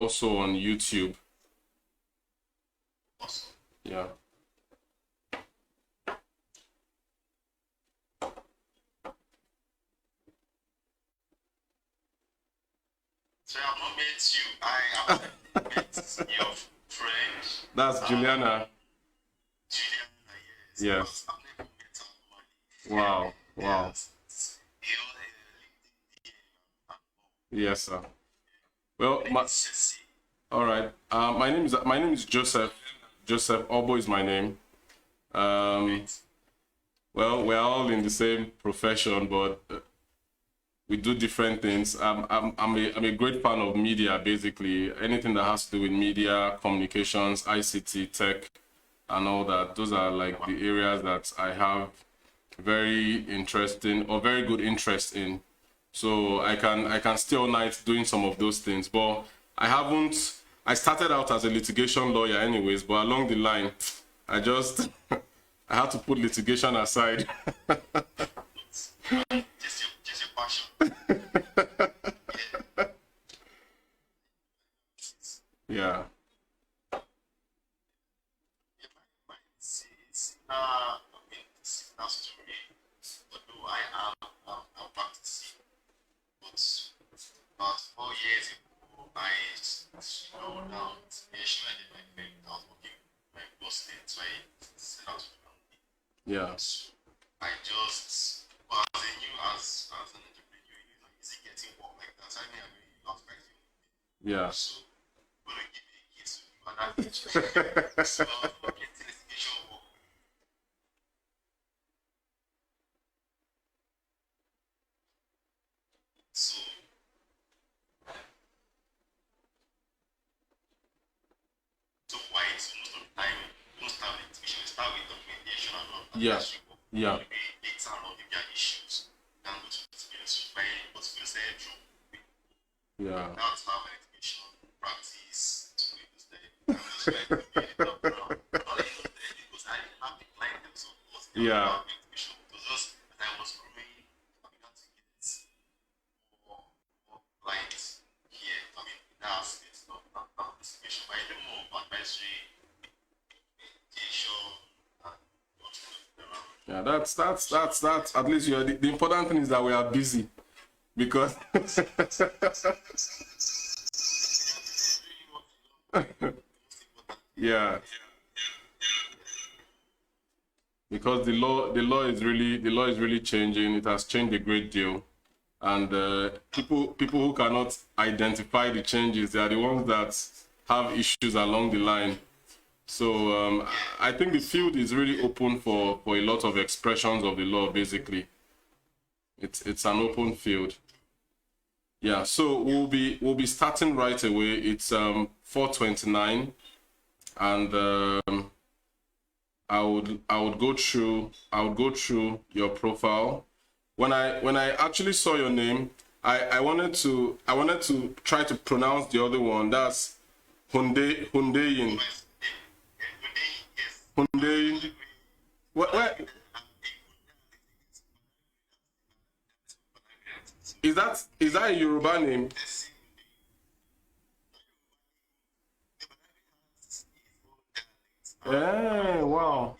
also on YouTube. Awesome. Yeah. So I have not met you. I have met your friend. That's Juliana. Juliana, yes. Yes. I've never met her. Wow. Wow. Yes. Yes, sir. Well, all right. My name is Joseph. Joseph Obo is my name. Well, we're all in the same profession, but we do different things. I'm a great fan of media, basically. Anything that has to do with media, communications, ICT, tech, and all that. Those are like the areas that I have very good interest in. So I can stay all night doing some of those things. But I started out as a litigation lawyer anyways, but along the line, I had to put litigation aside. Just your passion. Yeah. Similar story. Although I'm practicing, but about 4 years ago, I slowed down. Especially my friend, I was working my boss there, so I set out to do. Yeah. So I just, well, as a new as an entrepreneur, you know, easy getting work like that. I mean, I really love practicing. Yeah. So, gonna give me a kiss to you and that. So I was working litigation work. So why is most of the time, don't start with litigation, start with documentation and all that. Yeah. Yeah. Maybe data or maybe there are issues. Then go to litigation, but skills there through. Yeah. That's how my litigation practice to be this day. I'm just trying to be in the background. Not even there because I didn't have the client themselves. Yeah. Litigation. It was just as I was growing, I began to get more clients here. I mean, that aspect of litigation. But I do more of advisory, mediation, and what's around. Yeah, that's at least the important thing is that we are busy because yeah, because the law is really changing. It has changed a great deal, and people who cannot identify the changes, they are the ones that have issues along the line. So I think the field is really open for a lot of expressions of the law. Basically, it's an open field. Yeah. So we'll be starting right away. It's 4:29, and I would go through your profile. When I actually saw your name, I wanted to try to pronounce the other one. That's Hundeyin. Hundeyin. Where is that? Is that a Yoruba name? Yeah, wow.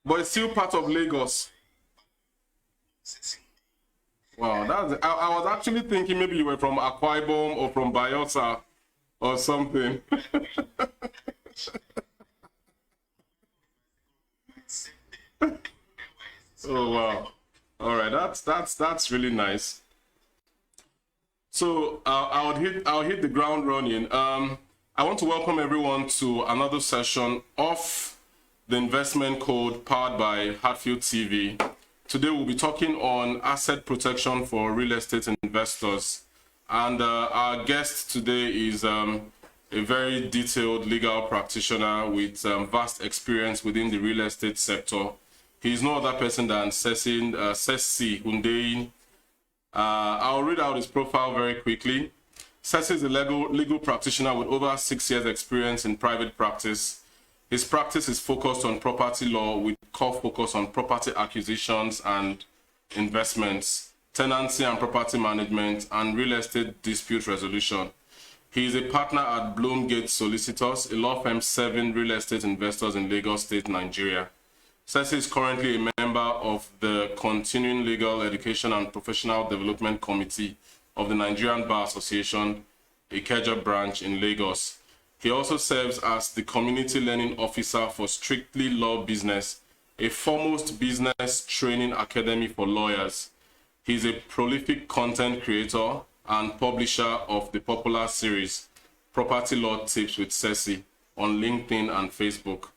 But it's still part of Lagos. Wow, I was actually thinking maybe you were from Akwa Ibom or from Bayelsa or something. Oh wow. All right, that's really nice. So I'll hit the ground running. I want to welcome everyone to another session of the Investment Code powered by Hatfield TV. Today we'll be talking on asset protection for real estate investors, and our guest today is a very detailed legal practitioner with vast experience within the real estate sector. He's no other person than Sesi Hundeyin. I'll read out his profile very quickly. Sesi is a legal practitioner with over 6 years experience in private practice. His practice is focused on property law with core focus on property acquisitions and investments, tenancy and property management, and real estate dispute resolution. He is a partner at Bloomgate Solicitors, a law firm serving real estate investors in Lagos State, Nigeria. Sesi is currently a member of the Continuing Legal Education and Professional Development Committee of the Nigerian Bar Association, Ikeja branch in Lagos. He also serves as the Community Learning Officer for Strictly Law Business, a foremost business training academy for lawyers. He is a prolific content creator and publisher of the popular series Property Law Tips with Sesi on LinkedIn and Facebook.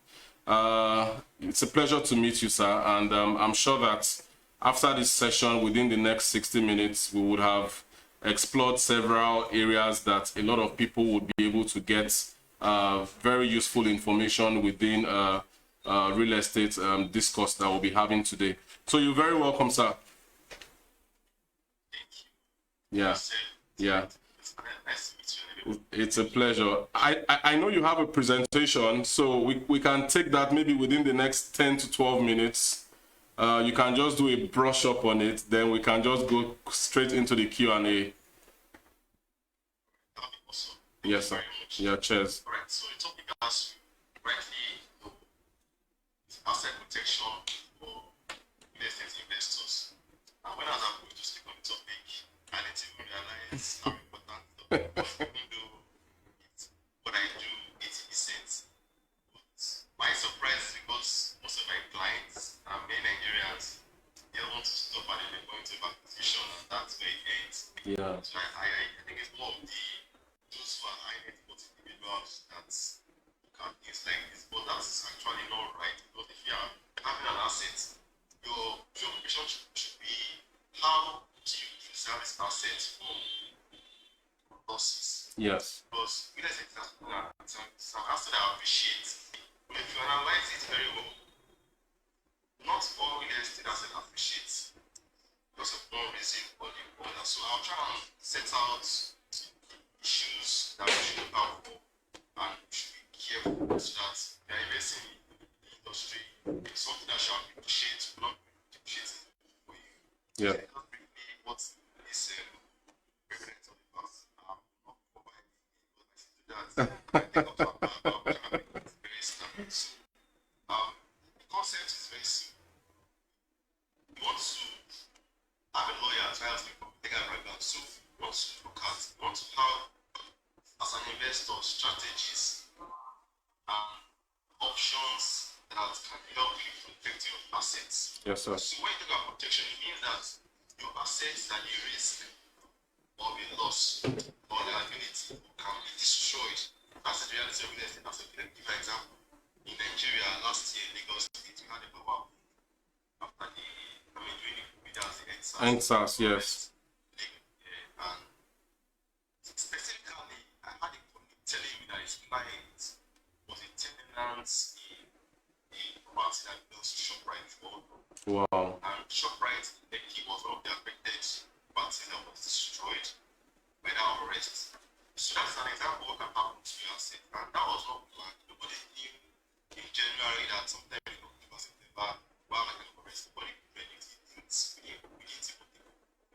It's a pleasure to meet you, sir, and I'm sure that after this session, within the next 60 minutes, we would have explored several areas that a lot of people would be able to get very useful information within real estate discourse that we'll be having today. So you're very welcome, sir. Yeah, yeah. It's a pleasure. I know you have a presentation, so we can take that maybe within the next 10 to 12 minutes. You can just do a brush up on it, then we can just go straight into the Q&A. Awesome. Yes, sir. Yeah, cheers. All right, so the topic as you rightly know is asset protection for real estate investors. And when I was going to speak on the topic, I didn't even realize how important the topic was, even though it's what I do 80%. But my surprise is because most of my clients are many Nigerians. They want to stop and they're going to acquisition, and that's where it ends. Yeah. So I think it's more of those who are high net worth individuals that can things like this, but that's actually not right, because if you are having an asset, your preoccupation should be how do you preserve this asset from losses. Yes. Because real estate is some asset that appreciates. But if you analyze it very well, not all real estate asset appreciates because of one reason or the other. So I'll try and set out issues that we should look out for, and we should be careful so that we are investing in the industry. It's something that shall appreciate, not depreciate for you. Yeah. So that's really what is prevalent of the past. Not provide what I see to that. I think I'll talk about it's very standard. So the concept is very simple. You want to have a lawyer as well as the legal background. So you want to look at, you want to have, as an investor, strategies and options that can help you protect your assets. Yes, sir. So when you talk about protection, it means that your assets that you risk of a loss or liability can be destroyed. That's the reality of real estate. Let me give you an example. In Nigeria, last year, Lagos State, we had a power after during the COVID, as the NSAS, yes. And specifically, I had a colleague telling me that his client was a tenant in a property that belongs to ShopRite before. Wow. And ShopRite, he was one of the affected properties that was destroyed by that arrest. So that's an example of what can happen to your asset. And that was not planned. Nobody knew in January that sometime in October, September, while I can arrest, nobody predicted it. We didn't see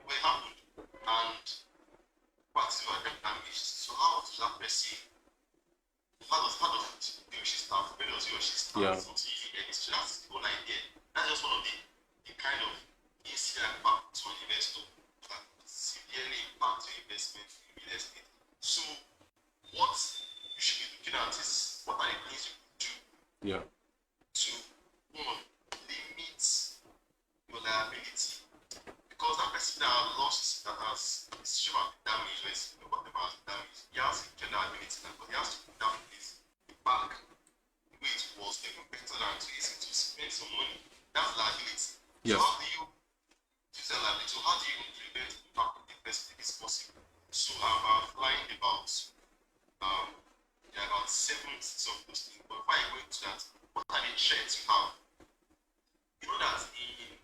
what it happened. And what's your damage? So how does that person, how does he or she start? Where does he or she start? Yeah. So that's the whole idea. That's just one of the kind of incident impact to an investor that severely impact your investment in real estate. So what you should be looking at is what are the things you can do Yeah. to limit your liability, because that person that has lost, that has shown damage, or whatever has damage, he has a liability now, but he has to put that place back the way it was, even better than to easy to spend some money. That's liability. Yes. So how do you use that liability? So how do you prevent impact on the investment if it's possible? So I'm outlined about there are about 7 of those things. But before I go into that, what are the threats you have? You know that in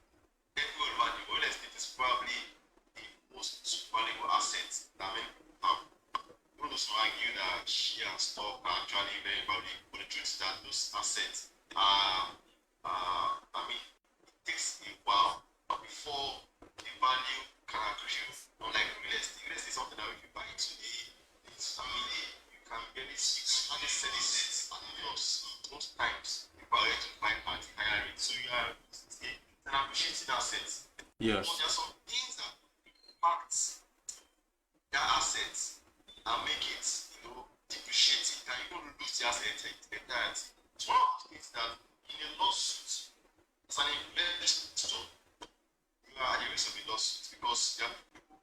every over the real estate is probably the most valuable asset that many people have. You know, those who argue that share and stock are actually very valuable, but the truth is that those assets are, it takes a while before the value can agree with. Unlike real estate is something that if you buy today, it's family, you can barely see, hardly sell it at a loss. Most times, people are ready to buy at a higher rate. So you are an appreciated asset. Yes. But there are some things that impact their assets and make it, depreciate it, and you don't lose the asset entirety. It's one of the things that in a lawsuit, as an investor, you are at the risk of a lawsuit because there are people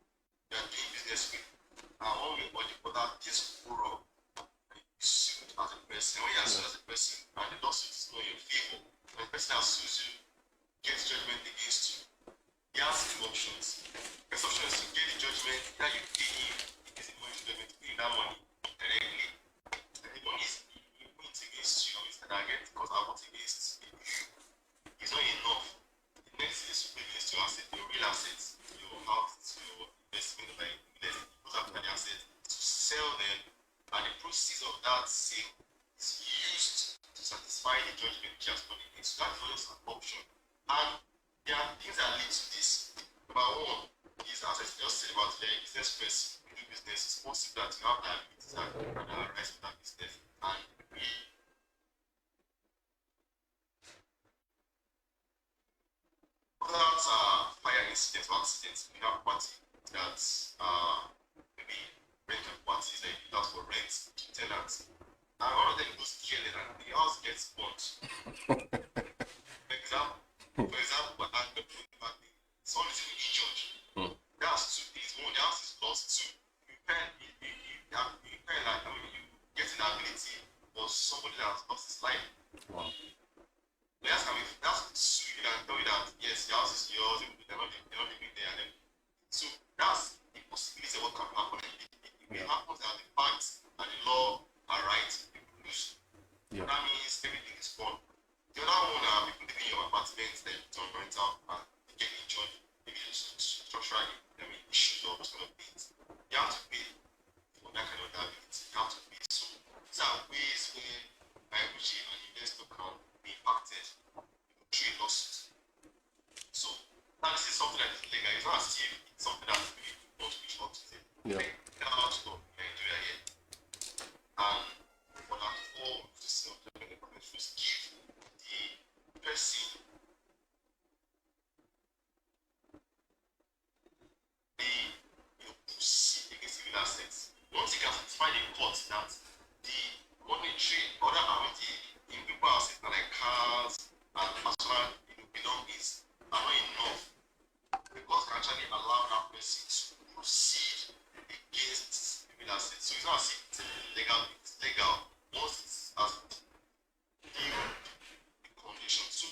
you are doing business with, and one way or the other, this go wrong, and you sued as a person. When you are sued as a person, and the lawsuit is not in your favor, when the person that sues you gets judgment against you, he has two options. First option is to get the judgment that you pay him, he gets the money to judgment, to pay that money directly. And the money is going against you, Mr. Target, because I want against you. It's not enough. The next is to pay against your asset, your real assets, your house, your investment, like those are the assets, to sell them, and the proceeds of that sale is used to satisfy the judgment which has gone against. So that's just an option. And there are things that lead to this. Number one is, as I just said about the business person, you do business, it's possible that you have diabetes that arise from that business. And without fire incidents or accidents, we have parties that maybe rental parties that you do that for rent to tenants. And one of them goes killing and the house gets burnt. For example, someone is even injured. That's two things. One, the house is lost. Two, you get an ability for somebody that has lost his life. Wow. That's sue you and tell you that yes, the house is yours, they're not living there. And then, so that's the possibility of what can happen. It happens that the facts and the law are right, people lose. Yeah. That means everything is gone. The other one, people living in your apartment, then don't rent out and they get injured, maybe structural issues or those kind of things. You have to pay for that kind of liability. You have to pay. So these are ways where biology and investor can be impacted through a lawsuit. So now this is something that is legal. It's not as if it's something that we don't reach out to them. Yeah. Like, out to Nigeria here. And for that whole system of the government first give the person the proceed against the real assets. Once you can satisfy the court that the monetary other the people assets like cars and personal belongings are not enough, the court can actually allow that person to proceed against the real assets. So it's not as if it's legal, it's legal once it's as the condition. So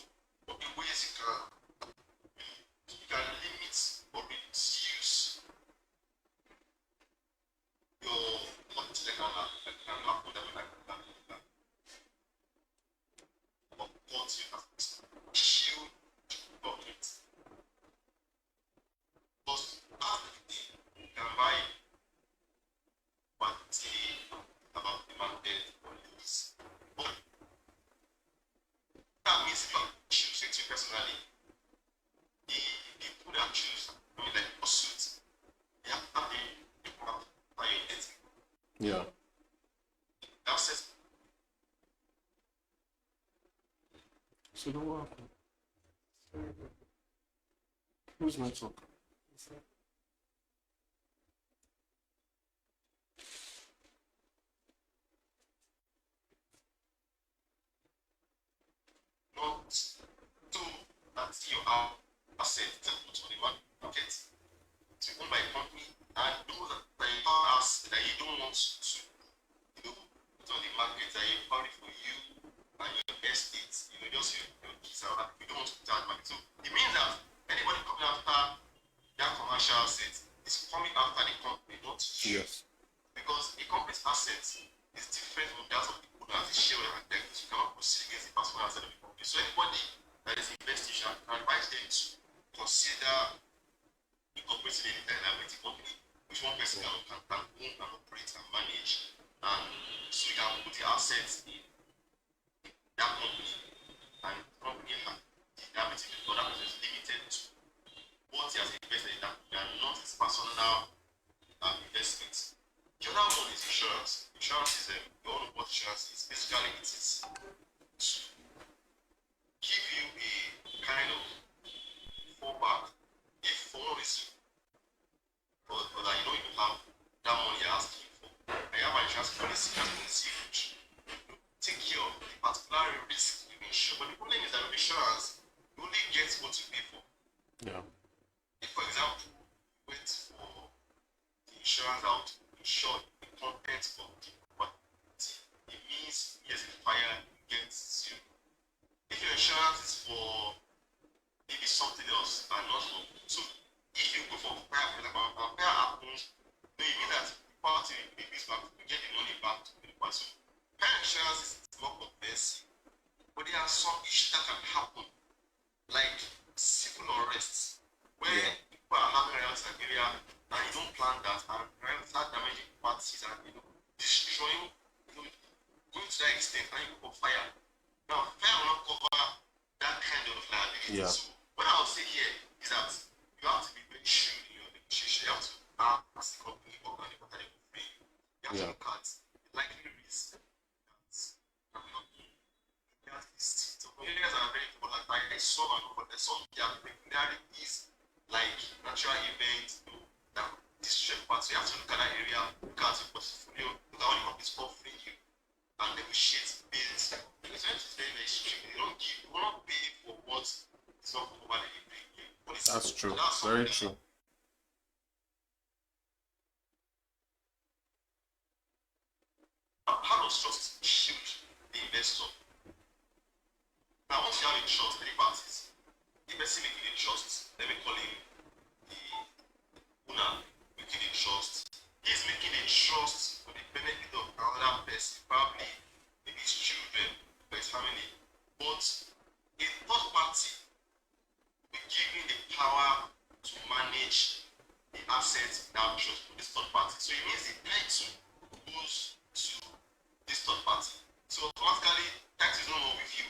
what the ways you can limit or reduce your what can happen that or what you have shield documents. Because you can buy what about the market or lease. But that means if you choose it personally, the people that choose, like pursuit, they have to be by it. Yeah. That's it. So the what happened? Who's network? Not to that you asset to put on the market to own by a company and those that you that you don't want to put on the market that you probably for you and your estate, just your kids and that you don't want to put on the market. So it means that anybody coming after that commercial asset is coming after the company, not you. Yes. Because a company's asset is different from that of the owner as a shareholder and directors. You cannot proceed against the personal asset of the company. So anybody that is investing, you can advise them to consider incorporating a liability company, which one person can own and operate and manage. And so you can put the assets in that company, and the company has the liability, but that person is limited to what he has invested in that company and insurance. Insurance is you all know what insurance is. Basically, it is to give you a kind of fallback if for no reason, or that you know you have that money you're asking for. I have an insurance policy which take care of the particular risk you insure. But the problem is that with insurance, you only get what you pay for. Yeah. If, for example, you went for the insurance out to insure the content of the property, it means yes, if fire, you get zero. If your insurance is for maybe something else and not for, so if you go for fire, for example, and fire happens, then it means that the property will be used back, you get the money back to the person. Fire insurance is more comprehensive, but there are some issues that can happen, like civil arrests, where people are having riots in an area and you don't plan that, and riots are damaging properties and destroying, going to that extent, and you go for fire. Now, fire will not cover that kind of liability. Yeah. So, what I would say here is that you have to be very sure in your negotiation. You have to ask the company what kind of water they will pay. You have to look at the likely risk that can happen. There are some areas that are very important, like some are not, but there's some they are pecuniary is like natural events, that distress part. So you have to look at that area, look at your portfolio, look at what the company is offering you, and negotiate based. Because it's very, very strict. They will not pay for what is not for what they pay. That's true. That's Very true. How does trust shield the investor? Now, once you have a trust, three parties. The person making a trust, let me call him the owner making a trust. He's making a trust for the benefit of another person, probably maybe his children, or his family. But a third party will be given the power to manage the assets that trust to this third party. So it means the title goes to this third party. So automatically, title is no more with you.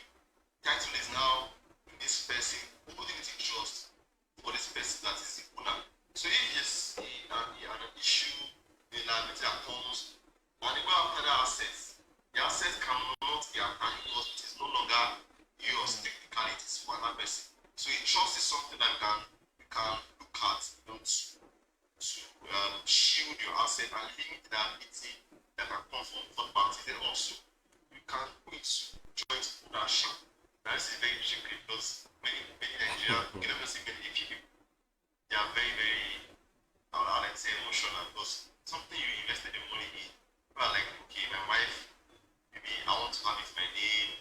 Title is now with this person who didn't trust for this person that is the owner. So if you see an issue, the liability that comes, and they go after the assets cannot be attached because it is no longer yours. Technically, it is for another person. So a trust is something that you can look at, to shield your asset and limit the liability that can come from third parties. Then also you can put joint ownership. That is very tricky because many Nigerian, many people, they are very, very, let's say, emotional because something you invested your money in, you are like, okay, my wife, maybe I want to have it in my name,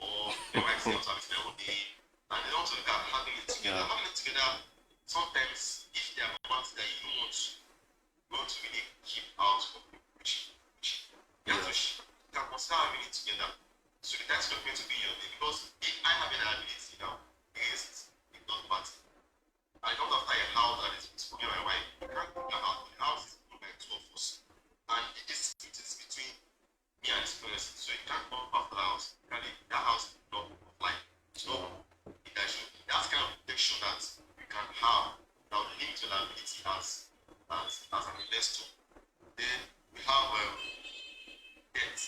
or my wife says I want to have it in my own name, and they don't want to look at having it together. Having it together, sometimes, if there are moments that you don't want to really keep out of the which you have to consider having it together. So the tax document will be your name because if I have an liability now against the third party, I don't after a house that is for me and my wife, you can't go out. The house is owned by two of us, and it is between me and this person. So you can't come after the house. That house is not like it's not intention. That's kind of protection that you can have that will limit your liability as an investor. Then we have debt.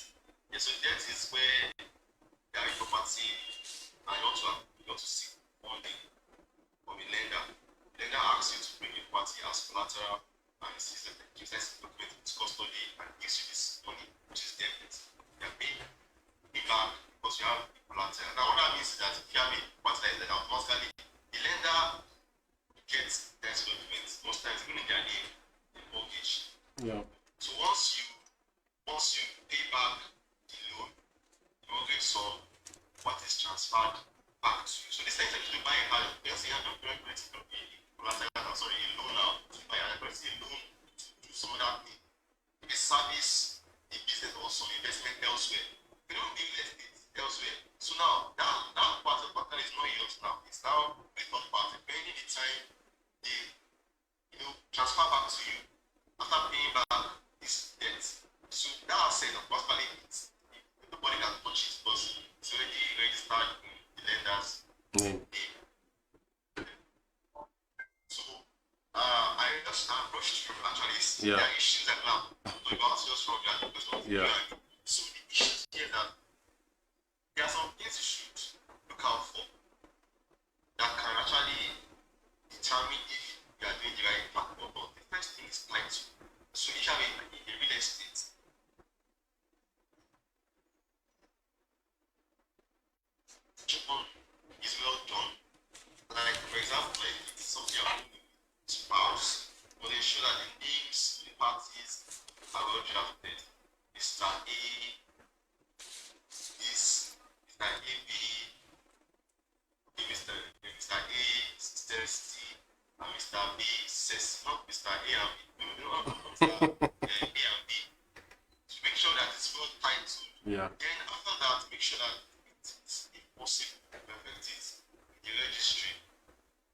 Yeah, so debt is where you have a property and you want to seek funding from a lender. The lender asks you to bring your property as collateral and gives that document into custody and gives you this money, which is debt. You are paying it back because you have a collateral. Now, what that means is that if you have a property like that, automatically the lender gets that document. Most times, even in their name, the mortgage. Yeah. So once you pay back the loan, the mortgage sum, what is transferred back to you. So this time if you buy a house, you say I'm not going to be a loan now to buy a loan to do some of that thing. Maybe service the business or some investment elsewhere. You don't do investment elsewhere. So now that part of the partner is not yours now. It's now the third party. Pending the time they transfer back to you after paying back this debt. So that asset automatically nobody can touch it because it's already registered in the lender's name. So I just approached you actually. There are issues that now going back to just from that, Yeah. so the issue here that there are some things you should look out for that can actually determine if you are doing the right path or not. The first thing is title. So if you have a real estate, one is well done. Like for example, like if it's something you're doing with spouse, but ensure that the names, the parties are well drafted. Mr. A is Mr. AB, Mr. A says C, and Mr. B says not Mr. A and B. No, Mr. A and B. To make sure that it's well titled. Yeah. Then after that, make sure that it's impossible to perfect it in the registry.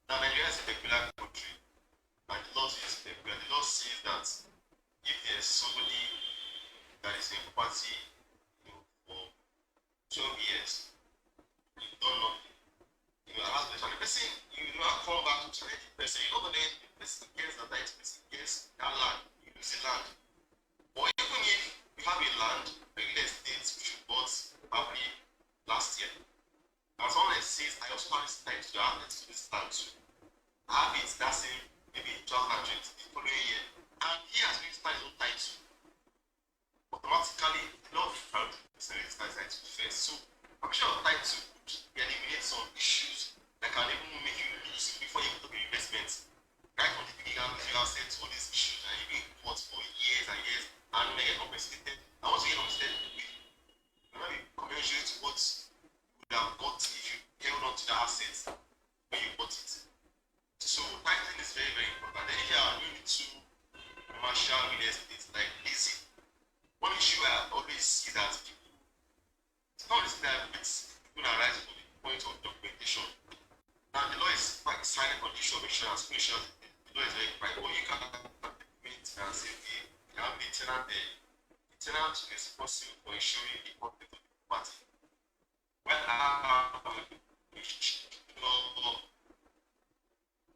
Now Nigeria is a peculiar country, and the law is peculiar. The law says that if there's somebody that is in property for 12 years, you've done nothing. You know, as the person, you do not come back to challenge the person. You know, then the person gets that person gets that land, you lose the land. Or even if you have a land, a real estate which you bought probably last year, and someone says, I also have this time to have it to this land too. I have it that same maybe 2020, the following year, and he has been started his own title. Automatically, the law of the person is title first. So, I'm sure title would eliminate some issues that can even make you lose before you do the investment. Right from the beginning, you have said all these issues and you've been in court for years and years, and when I get compensated, I want to get compensated with maybe commensurate to what you would have got if you held on to the assets when you bought it. So titling is very, very important. Then if you are doing it to commercial real estate like leasing, one issue I always see that people, it's not always that it's going to arise from the point of documentation. Now the law is quite silent on the issue of insurance. The law is very quiet. But you can document and say, okay, you have the tenant there. The tenant is responsible for ensuring the content of the property. When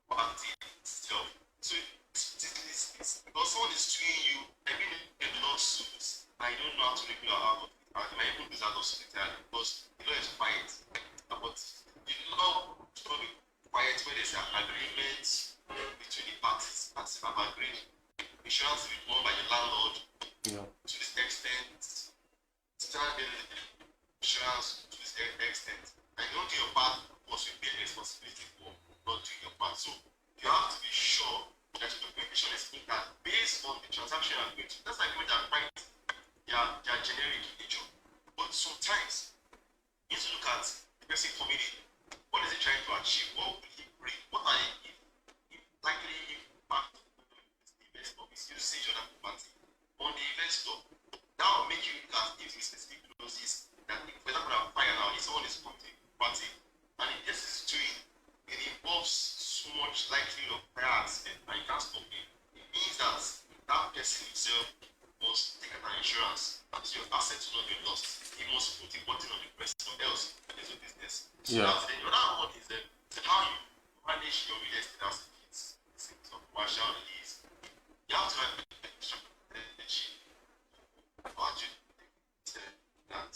party itself. So it's because someone is suing you, I mean a lawsuit, I don't know how to regulate out of it. I might even lose out of it because the law is quiet. But the law should not be quiet when there's an agreement between the parties. Parties have agreed. Insurance will be done by the landlord to this extent. Standard insurance to this extent. And you don't do your part, of course, you bear responsibility for not doing your part. So you have to be sure that your documentation is intact based on the transaction agreement. That's the agreement that right, they are generic in nature. But sometimes you need to look at the person committing. What is he trying to achieve? What will he bring? What are if likely impact the investor is usage of that property on the investor? That will make you look at if the specific clauses that, for example, I'm fire now, if someone is coming to the party and if this is doing, it involves so much likelihood of fire accident and you can't stop it. It means that that person himself must take an insurance that your assets will not be lost. He must put the button on the person else that is a business. So that's the other one is how you manage your real estate assets. It's of commercial release. You have to have strategy. How do you that?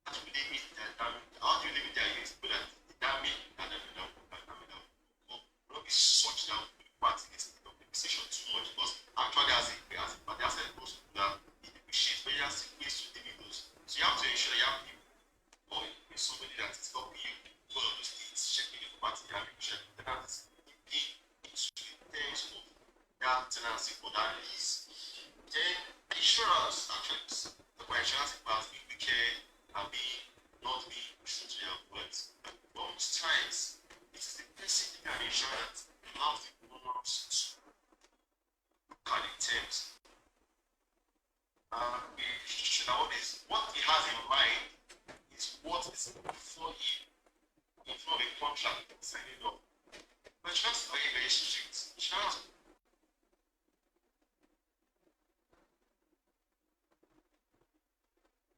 How do you limit their use so that the damage and the damage will not be such that the party is of the decision too much because actually as the asset goes to that it depreciates, but you have to ways to limit those. So you have to ensure you have people or somebody that is helping you do all those things, checking the property, having checked the tenants, looking into the terms of that tenancy for that lease. Then insurance actually the insurance class being wicked and not being true to their words. But most times it's the person in an insurance allows the owners to look at the terms. Now what he has in mind is what is before him. It's not a contract signing up. But insurance is very, very strict. Insurance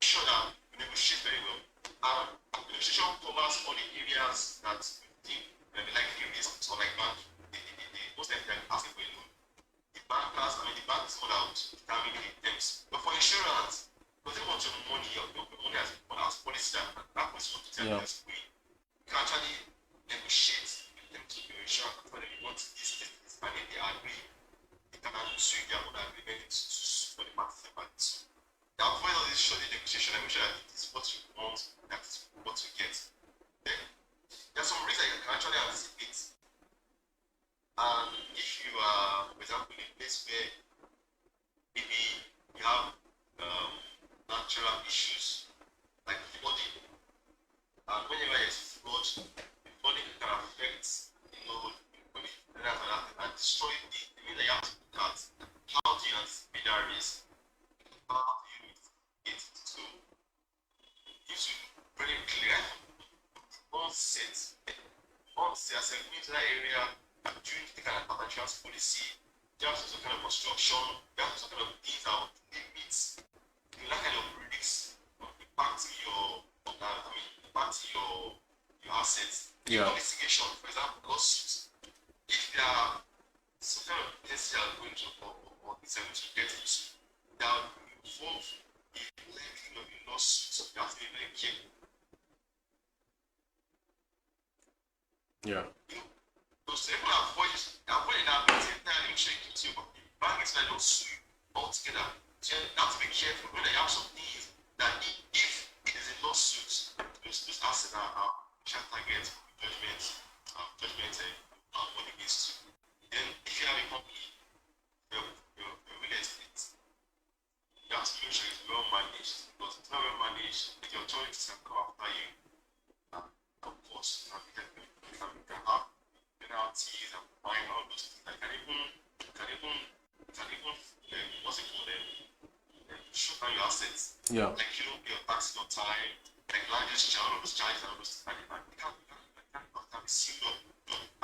sure that we negotiate very well. The negotiation covers all the areas that we think may be likely risk, or like bank. Most of them are asking for a loan. The bankers, the bank is more than to determine the terms. But for insurance, because they want your money as policy that policy want to tell you this way, you can actually negotiate with them to your insurance and tell them you want this, and if they agree, they can sue their own agreement to sue for the parties and parties. They avoid all this short negotiation and make sure that this is what you want, that is what you get. Then there are some risks that you can actually anticipate. And if you are, for example, in a place where maybe you have natural issues like flooding, and whenever there's flood, the flooding can affect, and destroy the mean that you have to look at how do you anticipate that risk, how do you mitigate it. So you should be very clear onset as a into that area during the kind of insurance policy. There are some kind of construction, there are some kind of things that would limit that kind of risks impacting your assets. Yeah. Litigation, for example, lawsuits. If there are some kind of things that are going to or things are going to get into that will involve the length of the lawsuit, you have to be very careful. Yeah. So even avoid that meeting, make sure you keep to your bank is like don't sue you altogether. So you have to be careful when there are some things that if it is a lawsuit, those assets are target judgment what against you. Then if you have a company, your real estate, you have to make sure it's well managed. Because it's not well managed, the authorities can come after you. Of course, you can have penalties and fine, all those things. Like can even what's it called? Shut down your assets. Yeah. Like you don't pay your taxes on time. Like land use charge, all those charges and all those things. You can't be sealed up.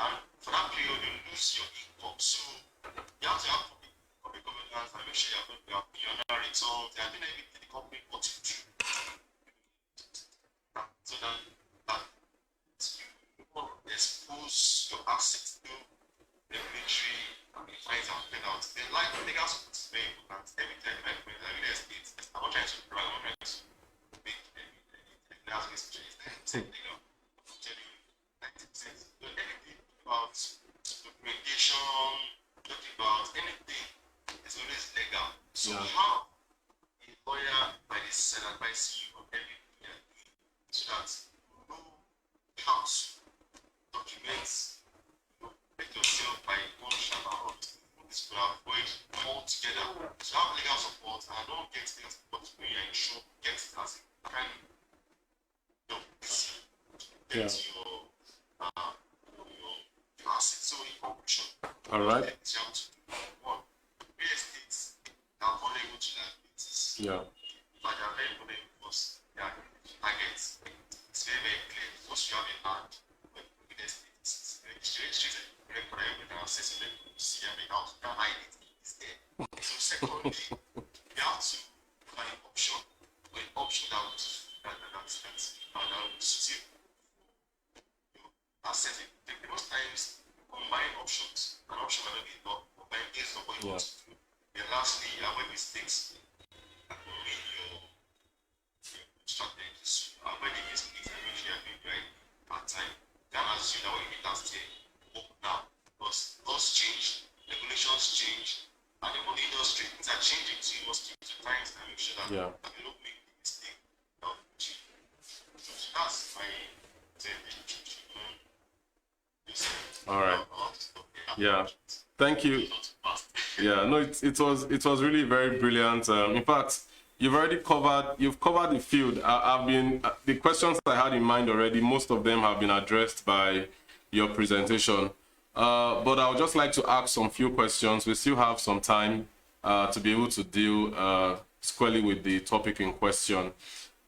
And for that period, you lose your income. So you have to have public governance and make sure you are paying your returns. They are doing everything the company what you do. So that you expose your assets to regulatory fines and penalties. They like legal support is very important. Every time I put in real estate, I'm not trying to brag, I'm not trying to make legal history. I'm telling you, 90%. Anything about documentation, talking about anything is always legal. So how a lawyer might advise you on everything you're doing so that you know how to document, make yourself by one shot out. This will avoid altogether. So have legal support and don't get legal support when you're in trouble. Get it as a kind of get your assets. So in conclusion, all right. you have to do one. Real estate are vulnerable to liabilities. Yeah. But they are very vulnerable because they are targets. It's very, very clear. Once you have a land, real estate, it's very straight. For everything I'll say, so they see every house, you can hide it, it's there. So secondly, you have to find an option that will suit your assets. Most times, combine options. An option might not be enough, combine based on what you want to do. Then lastly, avoid mistakes that will ruin your strategies. Avoid the mistakes and make sure you're doing right at time. Then assume that what you did last year, now, because laws change, regulations change, and even the industry, things are changing, so you must keep to times and make sure that you don't make the mistake of change. So that's my all right. Yeah. Thank you. Yeah. No, it was really very brilliant. In fact, you've covered the field. I've been the questions I had in mind already. Most of them have been addressed by your presentation. But I would just like to ask some few questions. We still have some time to be able to deal squarely with the topic in question.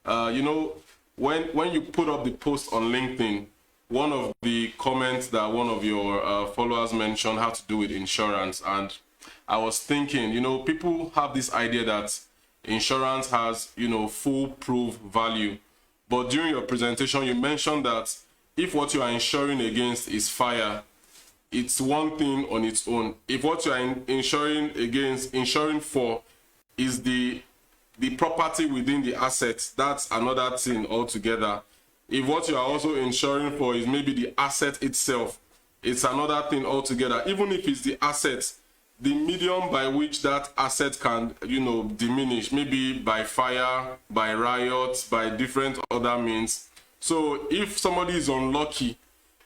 When you put up the post on LinkedIn, one of the comments that one of your followers mentioned had to do with insurance. And I was thinking, people have this idea that insurance has, foolproof value. But during your presentation, you mentioned that if what you are insuring against is fire, it's one thing on its own. If what you are insuring for is the property within the asset, that's another thing altogether. If what you are also insuring for is maybe the asset itself, it's another thing altogether. Even if it's the asset, the medium by which that asset can, diminish, maybe by fire, by riots, by different other means. So if somebody is unlucky,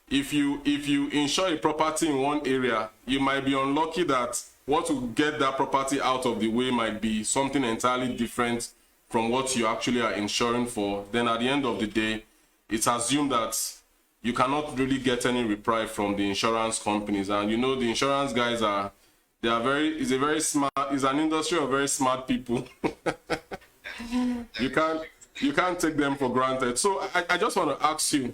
if you insure a property in one area, you might be unlucky that what will get that property out of the way might be something entirely different from what you actually are insuring for. Then at the end of the day, it's assumed that you cannot really get any reprieve from the insurance companies. And the insurance guys it's an industry of very smart people. You can't take them for granted. So I just want to ask you,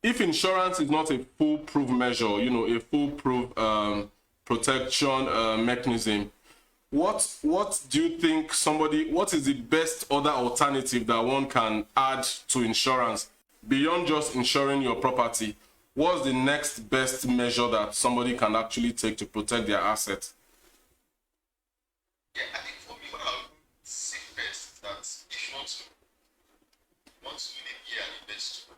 if insurance is not a foolproof measure, a foolproof protection mechanism, what do you think what is the best other alternative that one can add to insurance beyond just insuring your property? What's the next best measure that somebody can actually take to protect their assets? Yeah, I think for me, what I would say best is that if you want to really be an investor,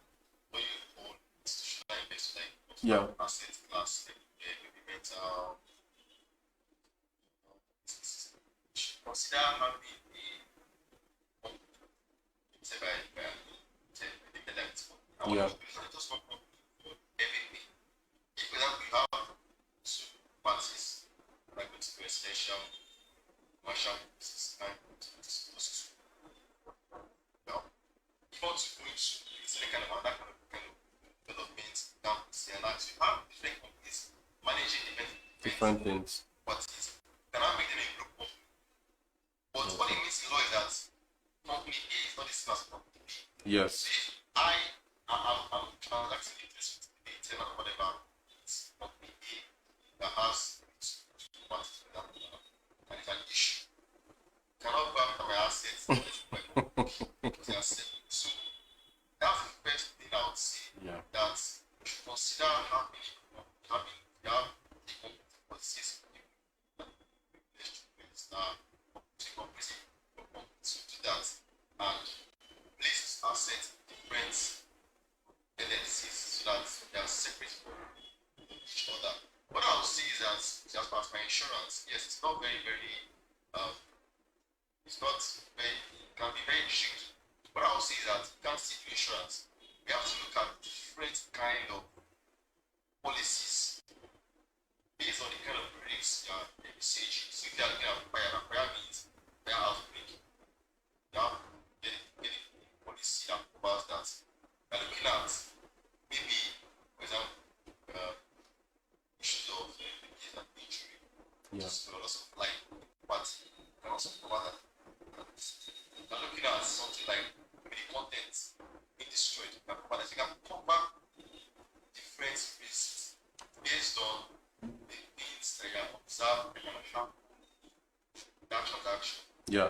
or you own institutional investor, like asset class, maybe mental, consider having If we have two parties, like residential, commercial, and now, if you want to go into any kind of development, now you have different companies managing different things. But it cannot make them a group company. But what it means in law is that company A is not the same as company B. Yes. So if I'm transacting interest with a tenant or whatever, it's company A that has two parties and it's an issue. Cannot go after my assets because they are separate. So that's the first thing I would say. Yeah. That you should consider having the company policies to do that and place assets different LLCs so that they are separate from each other. What I would say is that just as my insurance, yes, it's not very, it can be very strict. What I would say is that you can't still do insurance. We have to look at different kind of policies based on the kind of risks you are envisaging. So if you are looking at fire means fire outbreak, you have any policy that covers that. You are looking at maybe, for example, issues of injury, just loss of life, but you can also cover that. You are looking at something like maybe content being destroyed. You can cover that. You can cover different risks based on the things that you have observed that transaction. Yeah,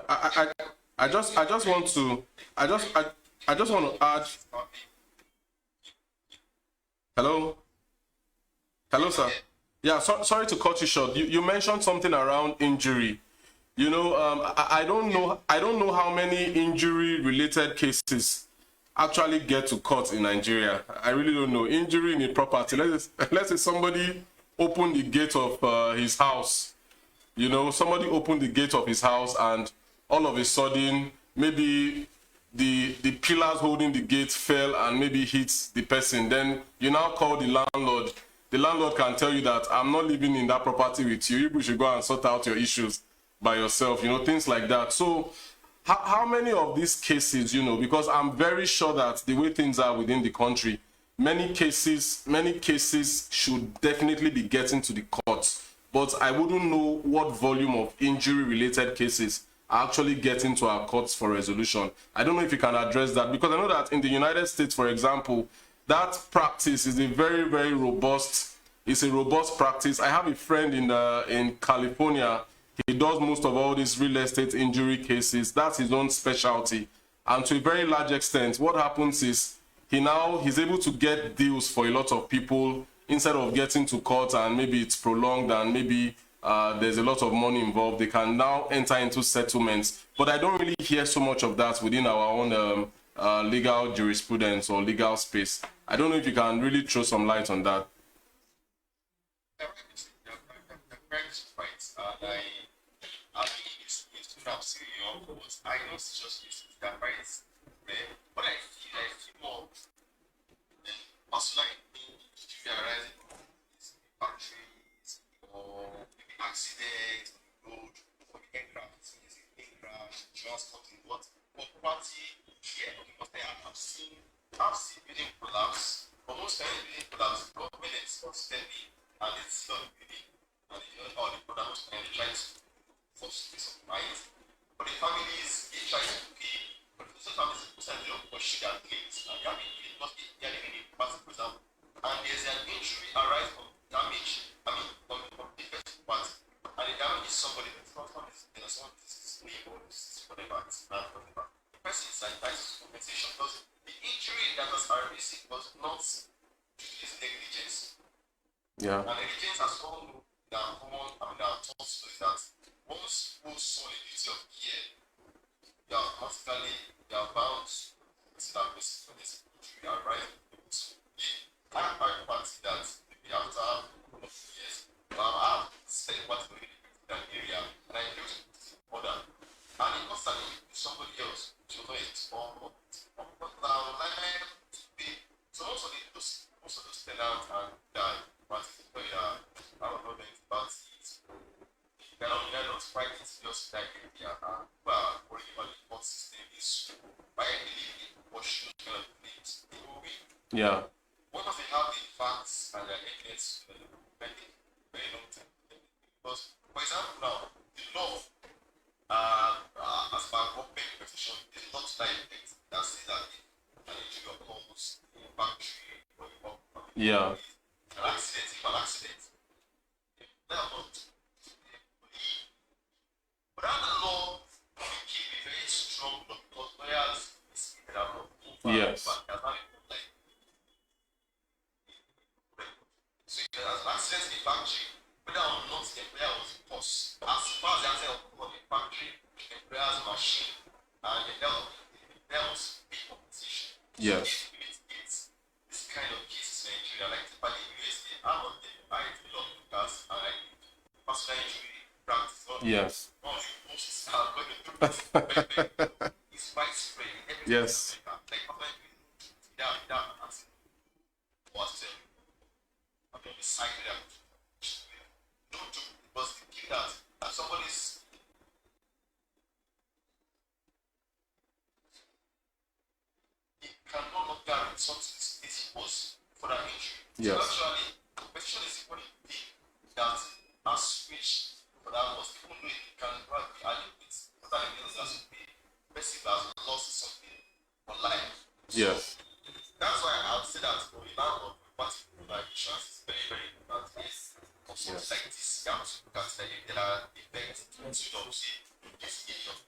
I just want to add. Hello, sir. Yeah, sorry to cut you short. You mentioned something around injury. I don't know how many injury-related cases actually get to court in Nigeria. I really don't know. Injury in a property. Let's say somebody opened the gate of his house. Somebody opened the gate of his house and all of a sudden, maybe the pillars holding the gate fell and maybe hits the person. Then you now call the landlord. The landlord can tell you that I'm not living in that property with you. You should go and sort out your issues by yourself, things like that. So how many of these cases, because I'm very sure that the way things are within the country, many cases should definitely be getting to the courts. But I wouldn't know what volume of injury-related cases are actually getting to our courts for resolution. I don't know if you can address that, because I know that in the United States, for example, that practice is a very, very robust practice. I have a friend in California. He does most of all these real estate injury cases. That's his own specialty. And to a very large extent, what happens is he's able to get deals for a lot of people instead of getting to court and maybe it's prolonged and maybe there's a lot of money involved, they can now enter into settlements. But I don't really hear so much of that within our own legal jurisprudence or legal space. I don't know if you can really throw some light on that. Right. I think it's not serious, but I know it's just that rights there. But I feel more also like realizing is factories or maybe accidents on the road or the aircraft, transporting what property, yeah, okay, but I've seen building collapse. But most times building collapse, government is constantly and it's not building and all the products and trying to force this of mind. But the families, they try to pay, but those families they don't pursue their claims. And they are living in a party, for example, and there's an injury arise from damage, from the first party, and the damage is somebody that's not from this, someone is me or whatever, it's not whatever. The person is entitled to compensation because the injury that was arisen was not his negligence. Yeah. And negligence has all that common, that taught us that once you saw the duty of care, you are automatically bound to that person for this injury arise. I have a party that maybe after a couple of years, I have spent what we in that area and I do order. And it constantly somebody else to know it or so most of those tenants and parties where I don't know the parties. They're not fighting just like area and worrying about the court system is by believing what should kind of things they will win. Yeah. What if they have the facts and the evidence to very long time? Because, for example, now, the law, as per government petition, is not that effect that says that an injury occurs in a factory or in a Yeah. an accident, they are not. But that law will keep a very strong law because lawyers is not Yes. So if there's an accident in the factory, whether or not the employer was forced, as far as the accident occurred in the factory, the employer's machine, and the employer must pay compensation. Yes. So it's this kind of cases in Nigeria, like typically in USA, I love because I like personal injury practice. Yes. All the posts are going through this. It's widespread in every Yes. like personal injury, without accident. What's it? I'm going to be cited out. No joke, because the key that somebody's he can no longer resort to this was for that injury. Yes. So actually, competition is equally big that has switched for that was even though it can be argued with other evidence that would be basic as lost something online. Yes. That's why I would say that for a landlord, like insurance is very, very important. Yes. Also, like this, you have to look at there are events to see this million.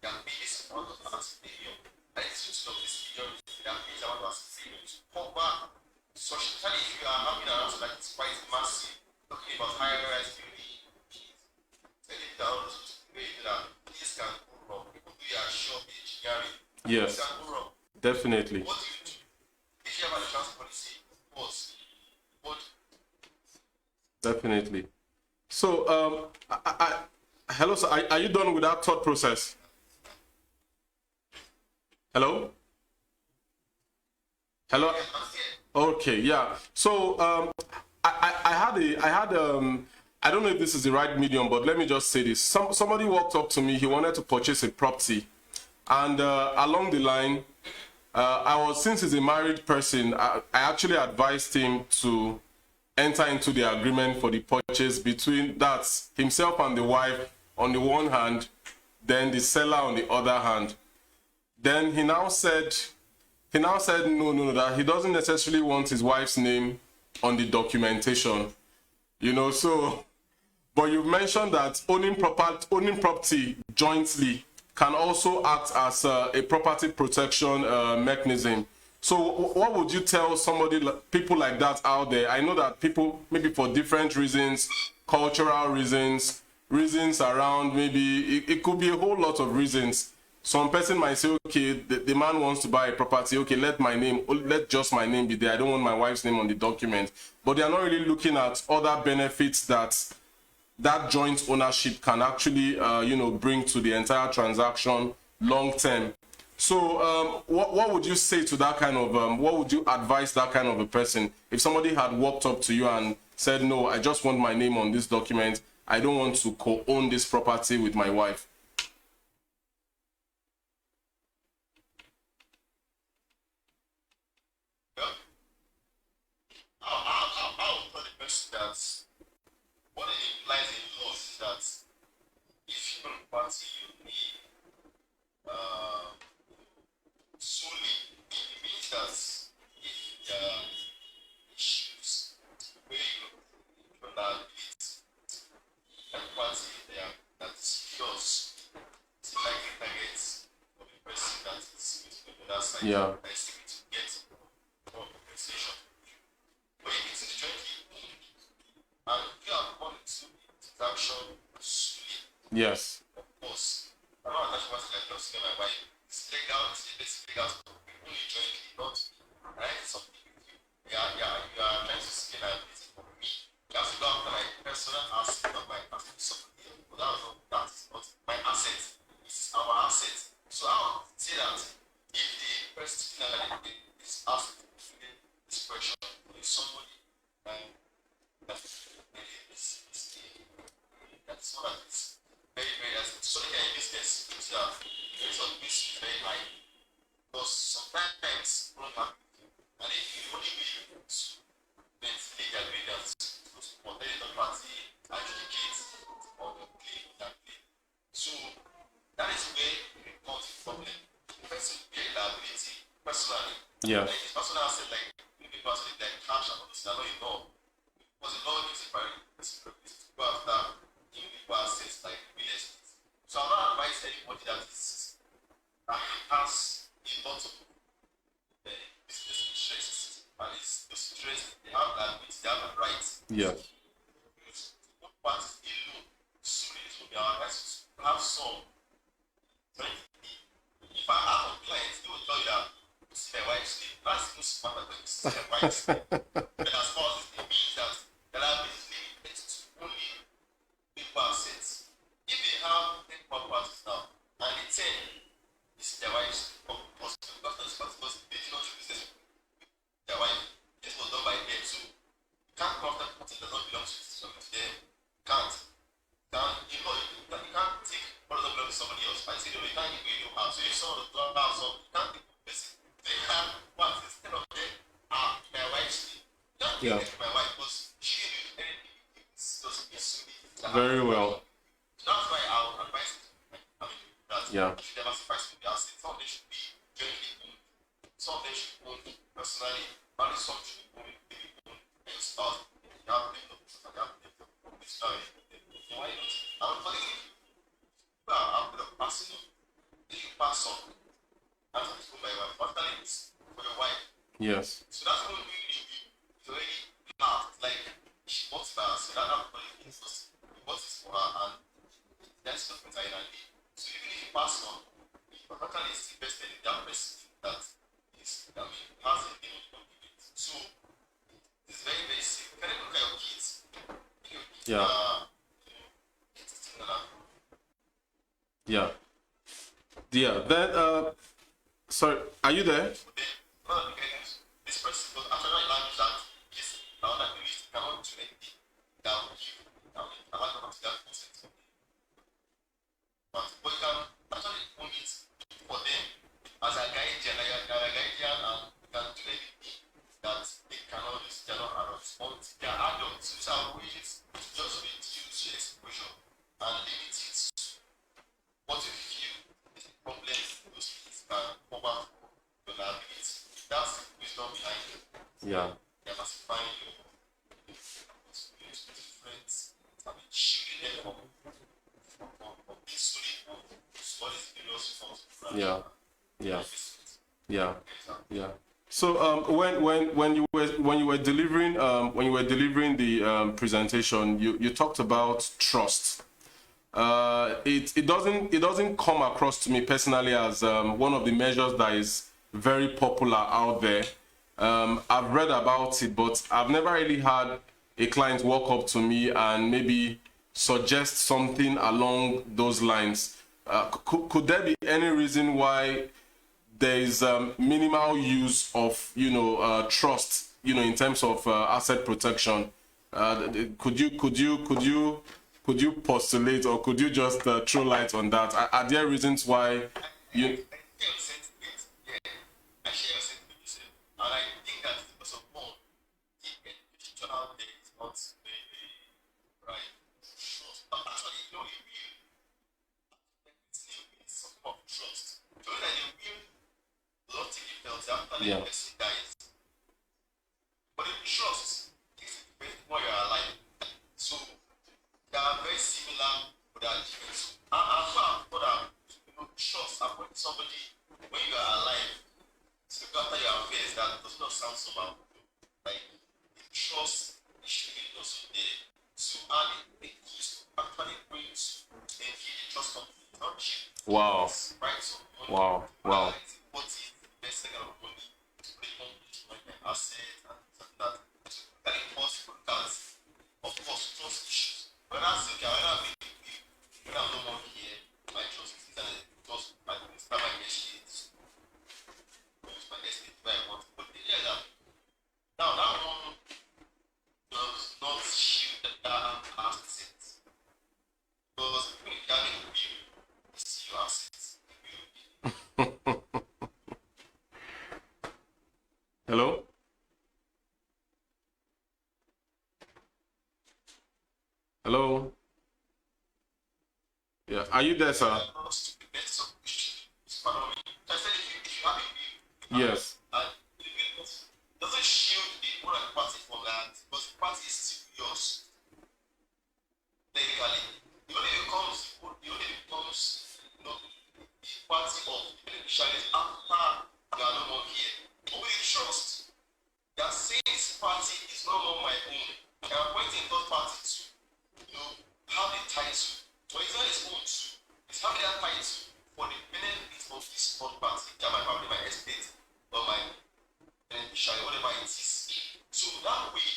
There are biggest amount of million. And it's just this million, there are biggest amount of million to cover. So, especially if you are having a house like it's quite massive, talking about higher rise building, telling down that this can go wrong. People do your shop engineering. Yes. This can go wrong. Definitely. What do you do? If you have a transport policy, what? Definitely. So, hello, sir. Are you done with that thought process? Hello? Hello? Okay, yeah. So, I don't know if this is the right medium, but let me just say this. Somebody walked up to me. He wanted to purchase a property. And along the line, since he's a married person, I actually advised him to enter into the agreement for the purchase between himself and the wife on the one hand, then the seller on the other hand. Then he now said no, that he doesn't necessarily want his wife's name on the documentation. So, but you mentioned that owning property jointly can also act as a property protection mechanism. So what would you tell somebody, people like that out there? I know that people, maybe for different reasons, cultural reasons, reasons around, maybe it could be a whole lot of reasons. Some person might say, okay, the man wants to buy a property. Okay, let just my name be there. I don't want my wife's name on the document. But they are not really looking at other benefits that joint ownership can actually, bring to the entire transaction long term. So what would you say to that kind of, what would you advise that kind of a person? If somebody had walked up to you and said, no, I just want my name on this document. I don't want to co-own this property with my wife. I'll tell the person that what it implies in law is that if you're a party, you need solely, it means that if there are issues where you are a party there that's yours, it's like a target of the person that is with the other side. Yeah. That is to get more compensation. But if it's jointly owned, and you have gone into transaction solely, Yes. of course, I don't attach myself like just get my wife. It's legal, it's legal, only jointly, not right something with you. Yeah, you are trying to scale liability for me. You have to go after my personal asset, not my asset. Somebody else. But that is not my asset. It's our asset. So I would say that if the person is asked this question is somebody that's what is very, very so in business, it's there is always very high. Because sometimes problem and if you only be able to legal agreements for the third party advocate or the claim that claim. So that is where it becomes a problem. The person pay liability personally. Yeah. Like his personal asset, like maybe personally like cash and all this, I know you know. Because the law gives a priority to go after individual assets like real estate. So I'm not advising anybody that has a lot of business interests and is stressed, they have liability, they have a right. Yeah. What part is alone? Soon it will be our advice to have some. If I have a client, they will tell you that see my wife's name. That's no smarter than see my wife's name. But as far as it means that the liability is limited to only people assets. If they have 10 properties now, and the 10 is their wife's because they did not do business with their wife, this was done by them. So you can't come after something that does not belong to them. You can't. You can't take what doesn't belong to somebody else. I say, no, you can't give me your house. So if someone does not have some, you can't take this. They have what? Instead of them are my wife's name. You can't take it to my wife because she didn't do anything. It's just Very well. that's why I would advise that Yeah. you should diversify some of the assets. Some of them should be jointly owned. Some of them should be owned personally. Only some should be owned and your spouse. You have them of and you have them of this story. Why not? I would believe people are a bit of passing on. If you pass on, that's what it's owned by your wife. After it's for your wife. Yes. So that's what it's already laughed. Like she bought that, so that believe it's just what is for her and that's not entirely. So even if you pass on, if your partner is invested in that person that is, has a name of it. So it's very, very simple. Can you look at your kids? Yeah. Yeah. Yeah. Then, sorry, are you there? This person goes after I learned that yes, now that we cannot do anything without you. I like to that person. But you can actually own it for them as a guardian, and you can do anything that they cannot use, they are not adults. But they are adults, which are ways to just reduce your exposure and limit it to what you feel is a problem those kids can cover your liability. That's the wisdom behind it. Yeah. Diversifying your experience with friends, shielding them from being solid what is the loss from Yeah. Yeah. Yeah. Yeah. So when you were delivering the presentation, you talked about trust. It doesn't come across to me personally as one of the measures that is very popular out there. I've read about it, but I've never really had a client walk up to me and maybe suggest something along those lines. Could there be any reason why there is minimal use of trust, in terms of asset protection? Could you postulate, or could you just throw light on that? Are there reasons why you? I share your sentiment, and I think that because of one, the education out there is not very right. Trust, but actually, you will. It's some form of trust. So that you will, a lot of things you felt after the Yeah. person dies. But the trust is depending when you're alive. So they are very similar, but they are different. So, and for that, trust upon somebody when you are alive. So after your affairs, that does not sound so bad. Like the trust issue is also there. So and it used to actually bring to and the trust company, not cheap. Wow. Right? So Wow. Wow. what is the best kind of money to bring company to like an asset and that. So that it possible that of course trust issues. When I say okay, when I'm no more here, my trust is that trust my start my estate. My estate where I want. But the year that now that one does not shield that asset. Because when you have a view, it's your assets. Hello. Hello. Yeah. Are you there, sir? Yes. Doesn't shield the owner party from that, because the party is still yours. Legally, the only becomes the party of the beneficiaries after you are no more here. But with the trust, they are saying this party is no more my own. They are appointing third party to have the title. But it's not his own too. It's having that title for the benefit of this third party. That my family, my estate, or my beneficiary, whatever it is. So that way,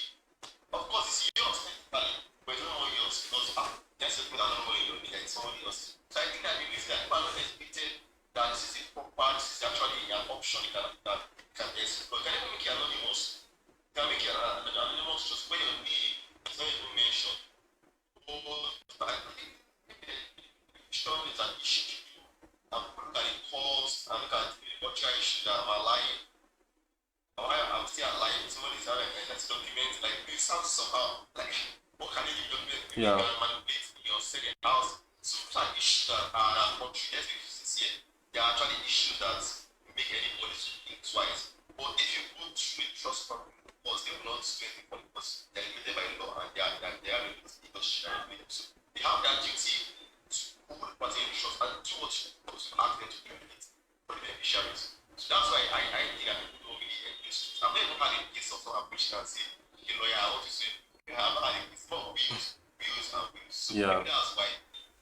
of course, it's yours technically, but it's not all yours because there's a good amount of money it's all yours. So I think that means that people are not educated that this is a proper, this is actually an option that can be executed. But can you make it anonymous? Can make it anonymous just when your name is not even mentioned. But I think showing is an issue. And look at the cost and look at the cultural issue that I'm lying. I'm still alive. Somebody's having a document like this sounds somehow like what can you document? Yeah. Manipulate your second house. So it's an issue that are that country. Let's be sincere. There are actually issues that make anybody to think twice. But if you go through a trust fund, because they will not do anything for it because they're limited by law and they are limited so they have that duty to hold the party in trust and do what you ask them to do it for the beneficiaries. So that's why I think that people don't really engage. I've never had a case of someone preaching and say, okay, lawyer, I want to say, you have had a case of bills and bills. So Yeah. maybe that's why.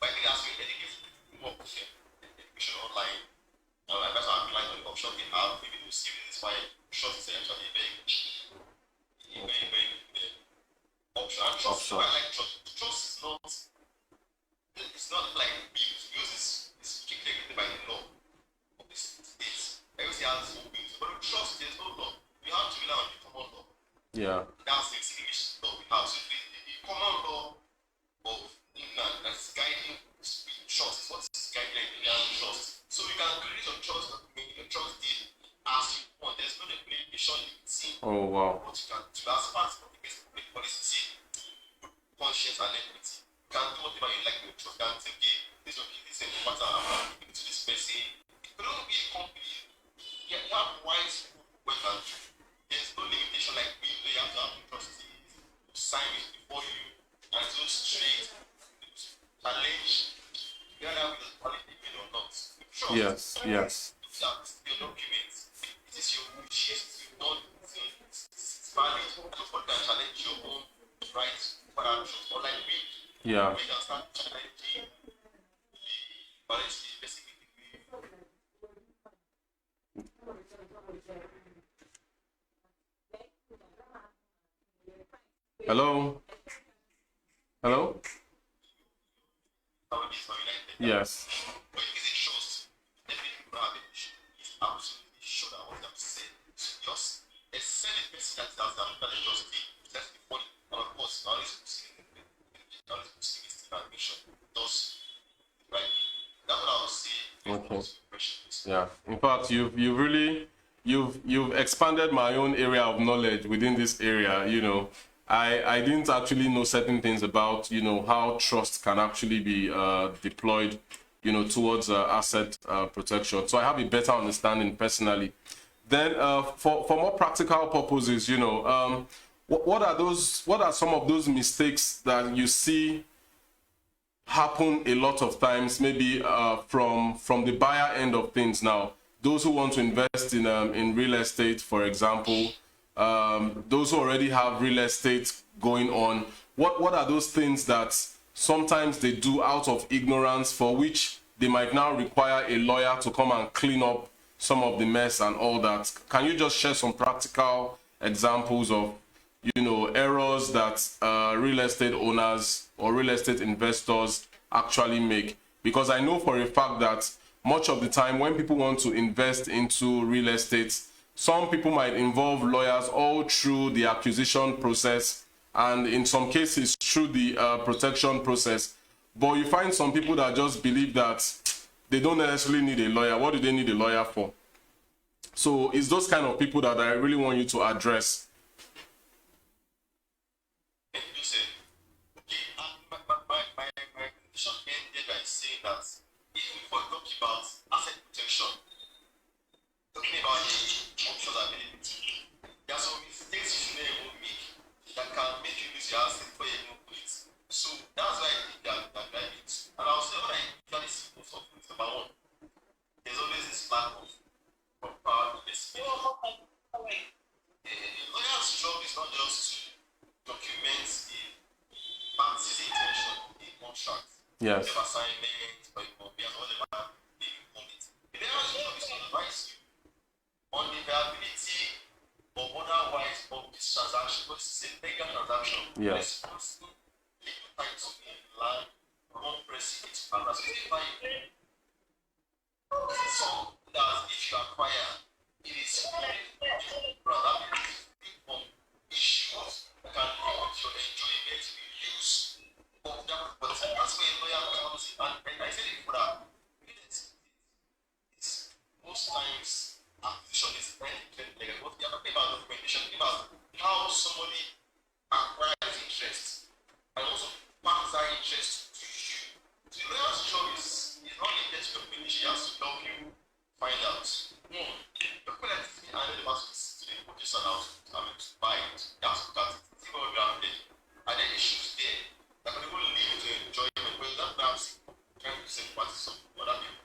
But I think that's why education more education online. That's why I feel like the option they have, maybe we'll see this why trust is actually a very option. And trust, I like trust. Trust is not, it's not like bills. Bills is strictly regulated by the law of the state. Everything has its own bills. But with trust, there's no law. We have to rely on the common law. Yeah. That's the English law we have. So the common law of England that's guiding trust is what is guiding Indian trust. So you can create your trust document, your trust deed as you want. There's no regulation limiting Oh wow. what you can do as part of the basic public policy, conscience and equity. You can do whatever you like with your trust. You can say, okay, this is a matter I'm giving to this person. But don't be a company. You have rights where you can do. There's no limitation like we have to have trustees to sign it before you and so straight challenge whether we are qualified or not. Trust. Yes. That your documents, it is your wish, yes, your own rights for our truth. Or like Yeah. we can start challenging the basically Hello? Hello? Yes. but is it trust? Definitely not have it. It's absolutely sure that what I'm saying. Just a certain person that has that just that's the funny. And of course, now it's Muslim admission. Thus, right? That's what I would say. Okay. Yeah. In fact, you've expanded my own area of knowledge within this area. You know, I didn't actually know certain things about, you know, how trust can actually be deployed, you know, towards asset protection. So I have a better understanding personally. Then for more practical purposes, you know, what are some of those mistakes that you see happen a lot of times, maybe from the buyer end of things? Now, those who want to invest in real estate, for example, those who already have real estate going on, what are those things that sometimes they do out of ignorance, for which they might now require a lawyer to come and clean up some of the mess and all that? Can you just share some practical examples of, you know, errors that real estate owners or real estate investors actually make? Because I know for a fact that much of the time when people want to invest into real estate, some people might involve lawyers all through the acquisition process, and in some cases through the protection process. But you find some people that just believe that they don't necessarily need a lawyer. What do they need a lawyer for? So it's those kind of people that I really want you to address. You say, okay, my position ended by saying that if we talk about asset protection, talking about the options availability, there are some mistakes you should never make that can make you lose your asset before you even put it. So that's why I think that it. And I'll say when I usually see most of things, number one, there's always this lack of proper investigation. A lawyer's job is not just to document the fancy intention of the contract, Yes. the assignment, or whatever they call it. The lawyer's job is to advise you on the viability or otherwise of this transaction, because it's a legal transaction. Yeah. Responsible legal title in land, non-precedent, and that's why so that if you acquire, it is rather on issues that can limit your enjoyment, use of that property. That's where a lawyer comes in. And I said it before that it's most times acquisition is anything like what we are talking about documentation, about how somebody acquires interest and also passes that interest to you. So the lawyer's job is not limited to documentation, he has to help you find out. Document is being handed over to the purchaser now to buy it. You have to look at it, see what grounded. And then issues there that can even lead to enjoyment, but that perhaps trying to save parties of other people.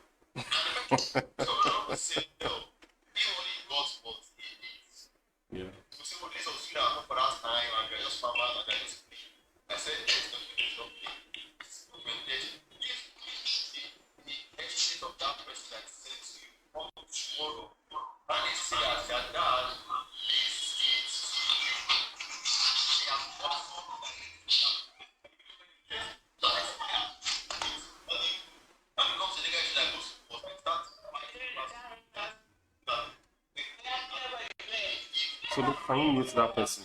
So I'm not saying no. He only got what he needs. Yeah. So say, well, this was you that for that time, and you're just farmers, and they're just play. I said, it's not play. It's documented. If the exchange of that person that said to you on tomorrow, and they say that their dad leaves it to you, they have also and it comes to the guy that goes for that. So look, can you mute that person?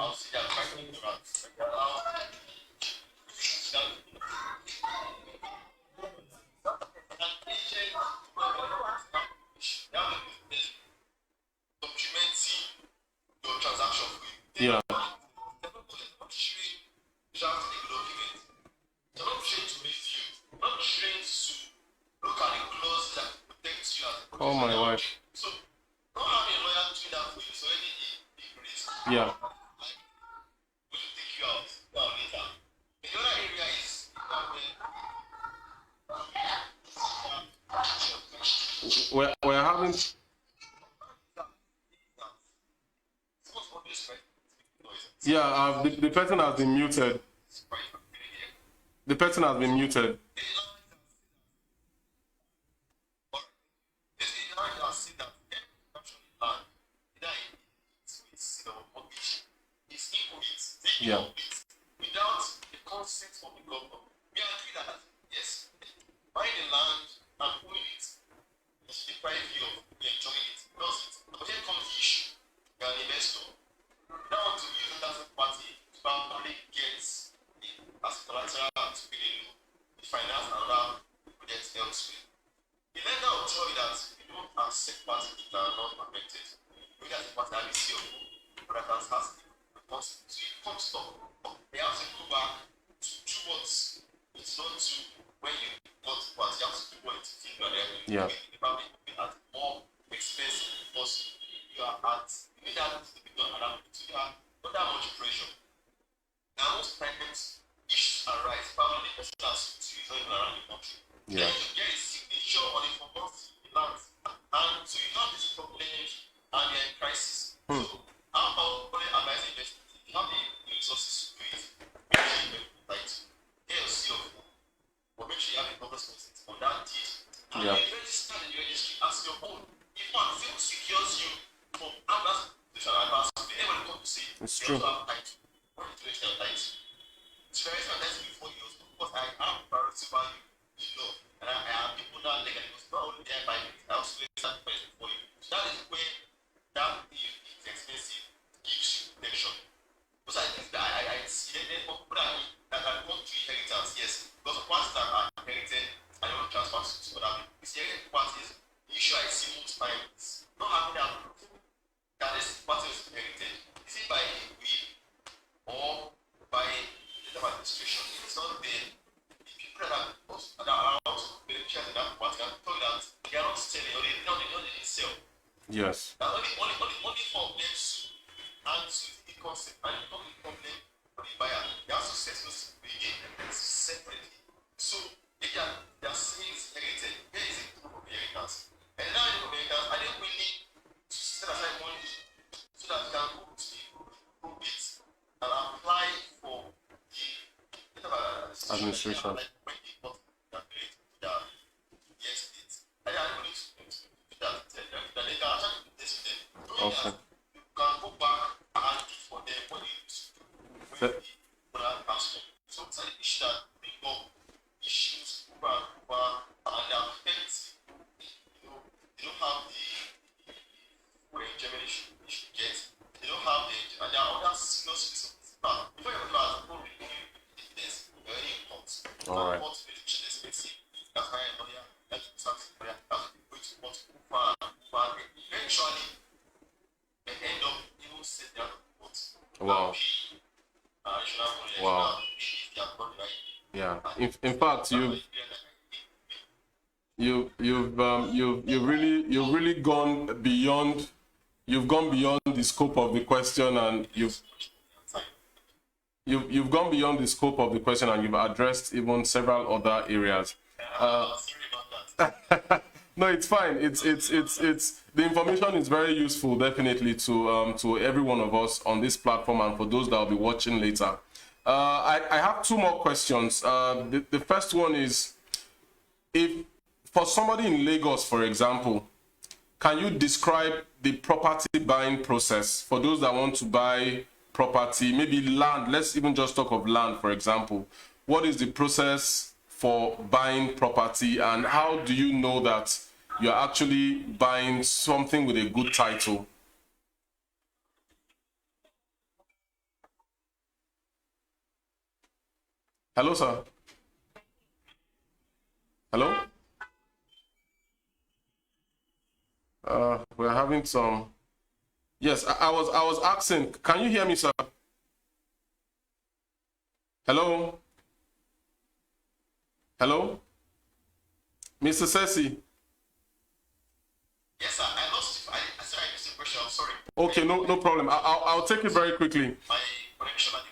I'll see that fighting around. Documenting your transaction for you. Yeah. They're not trained to document. They're not trained to review. They're not trained to look at the clause that protects you as a Oh my wife. So, don't have a lawyer doing that for you. It's already a big risk. Yeah. Like, will take you out later. The other area is We're having Yeah, the person has been muted. The person has been muted. Yeah. Without the consent of the governor, we agree that yes, buying the land and owning it is deprive you of enjoying it. Does it? But here comes the issue. You are an investor. You don't want to use that as a party to probably get as collateral to pay the loan, the finance and other projects elsewhere. The lender will tell you that you don't accept parties that are not affected. You as a party have a CFO, but that has so it comes stop. They have to go back to do what it's not to when you got to pass. You have to do what it's in your area. Yeah. You probably at more expensive because you are at you need that to be done around so you are not that much pressure. Now most times issues arise probably the person has to resolve around the country. Yeah. Then you get a signature on the proposed land and so you have this problem and you're in crisis. So how about advising investors? You have the resources to do it. Make sure you like ALC of but make sure you have a proper consent on that deed. And you register in the registry as your own. In fact, it secures you from adverse position adverse. Everybody comes to say it's you true. also have title. When you register your title. So you register your title before you also because I have priority value in law. And I have people that legally because not only there by me, I also register the person before you. So that is where that deed is expensive. Gives you protection. Because I think that I see that for people that can come to inheritance, yes. Because of parties that are inherited and they don't transfer to other people. It's inherited parties. The issue I see most times not having that proof that this party is inherited. Is it by a will or by the administration? It's not there. The people that are also beneficiaries in that party can tell you that they are not selling or they didn't sell. Yes. Now, only for them and to the concept and not the problem for the buyer. They have to set those begin separately. So they are saying it's inherited. Here is a proof of inheritance. And now in inheritance, are they willing to set aside money so that they can go to the probate and apply for the administration? Like when they got their credit to their estate. And they are willing to do that. Then they can actually do this with them. Okay. You can go back and for them what you used to do when you that pastor. So it's an issue that bring up issues over and they affect, they don't have the brain germination they should get. They don't have the and there are other serious reasons. Now, before you go as a whole review this, you're already in court. All right. Court is expensive. That's why I'm lawyer, that's something lawyer, that's going to court over. Eventually they end up even sit down court. Wow. Wow. Yeah. In fact, you've really gone beyond. You've gone beyond the scope of the question, and you've gone beyond the scope of the question, and you've addressed even several other areas. No, it's fine. It's the information is very useful, definitely, to every one of us on this platform and for those that will be watching later. I have two more questions. The first one is, if for somebody in Lagos, for example, can you describe the property buying process for those that want to buy property, maybe land? Let's even just talk of land, for example. What is the process for buying property, and how do you know that you're actually buying something with a good title? Hello, sir. Hello? We're having some. Yes, I was asking. Can you hear me, sir? Hello? Hello? Mr. Sesi? Yes, sir. I lost you. I said I missed the question. I'm sorry. Okay, no problem. I'll take it very quickly. My connection had a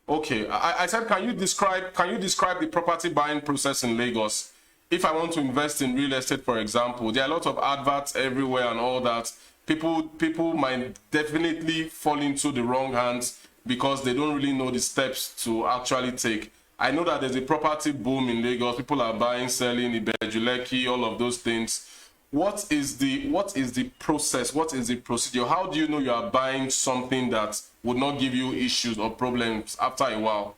problem. Okay, I said, can you describe the property buying process in Lagos? If I want to invest in real estate, for example, there are a lot of adverts everywhere and all that. People might definitely fall into the wrong hands because they don't really know the steps to actually take. I know that there's a property boom in Lagos. People are buying, selling, Ibejuleki, all of those things. What is the process? What is the procedure? How do you know you are buying something that would not give you issues or problems after a while?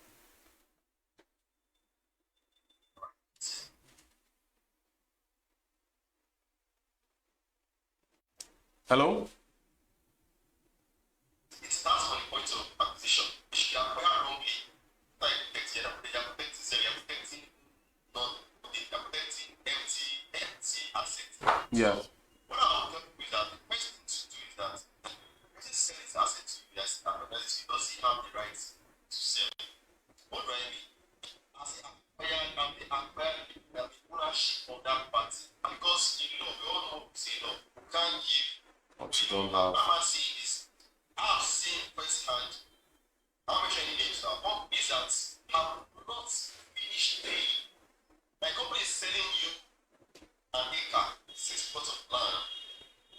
Hello? It starts from the point of acquisition. If you acquire wrongly, like protecting, you're protecting not you're protecting empty assets. Yeah. So what I'll tell people is that the first thing to do is that the person selling his asset to you, yes, does he have the right to sell? What do I mean? As the acquirer, the ownership of that party. And because in law, we all know, say law, you can't give What you don't have. I'm not saying this. I've seen firsthand. I'm mentioning names now. One is that have not finished paying. My company is selling you an acre, 6 plots of land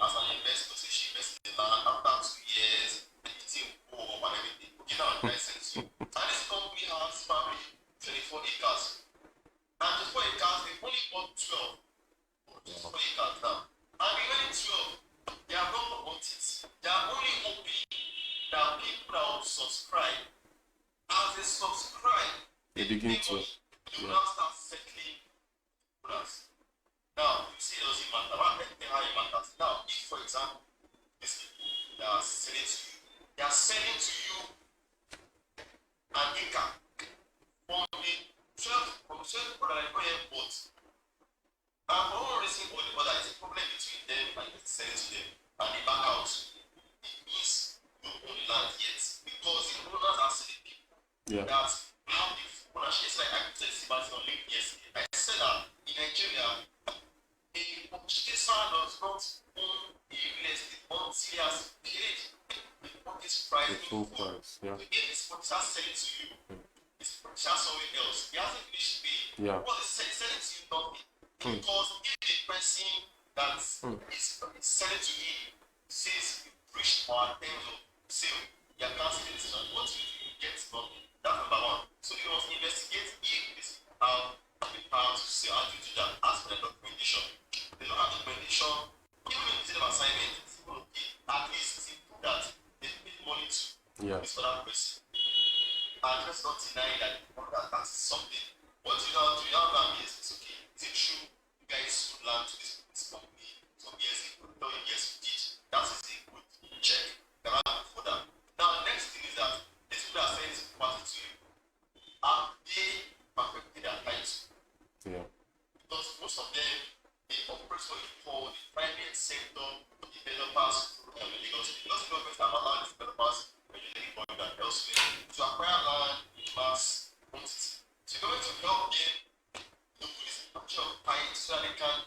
as an investor. So she invests in the land after 2 years, everything will go up and everything. Okay, now I'm licensed you. And this company has probably 24 acres. And 24 acres, they've only bought 12. 24 acres now. And the remaining 12. They are not about it. They are only hoping that people that will subscribe, as they subscribe, They begin to. they will now start settling products. Now, you see, it doesn't matter. How it matters. Now, if, for example, these people that are selling to you, they are selling to you an acre from the 12 product that you bought. And for one reason or the other, it's a problem between them and the selling to them, and they back out. It means you own the land yet, because the owners are selling people that have the full ownership. It's like I said this about on LinkedIn yesterday. I said that in Nigeria, a purchaser does not own a real estate until he has paid the purchase price in full. Yeah. So if this purchaser selling to you, this purchaser somewhere else, he hasn't finished paying. Yeah. What is selling to you nothing? Because if the person that is selling to him says you breached our terms of sale, you are canceling this, and what you get nothing. That's number one. So you must investigate if these people have the power to sell and to do that. As for the documentation, they don't have documentation. Even if it's an assignment, it's even okay. At least it's prove that they paid money to this other person. And let's not deny that that's something. What you now do, you have that means it's okay. Is it true you guys sold land to this company some years ago? No, yes, you did. That is a good check. Can I go for that? Now, the next thing is that these people are saying this property to you. Are they perfected their title? Yeah. Because most of them, they operate what you call the private sector developers from Lagos. Because governments have allowed developers usually going down elsewhere to acquire land in mass quantity. So you're going to help them to put this picture of tight so that they can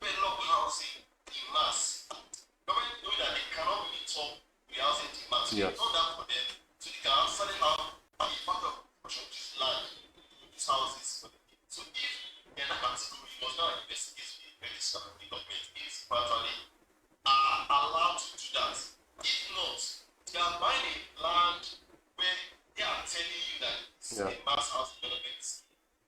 develop housing in mass. Government know that they cannot meet up with the housing demand. So they've done that for them so they can actually have a part of production of this land, these houses for the people. So if they're not category, you must now investigate the register of the government is actually allowed to do that. If not, they are buying a land where they are telling you that it's a mass house development.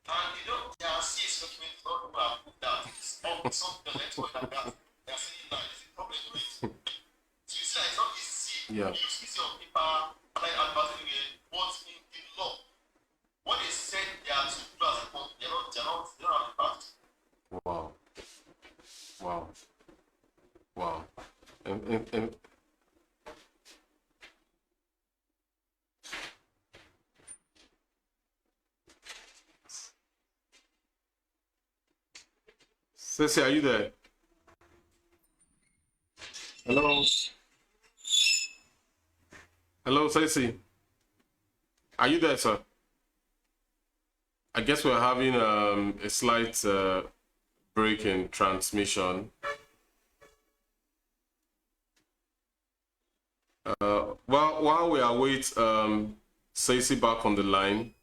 And they don't, they are CS documents, not people have put that. It's all something that network like that. They are saying that it's a problem with it. So you see that it's not easy. Yeah. You see on paper, like advertising again, but in the law, what they said they are to do as a company, they don't have the power to. Wow. Wow. Wow. And Ceci, are you there? Hello? Hello, Ceci. Are you there, sir? I guess we're having a slight break in transmission. Well, while we await Ceci back on the line,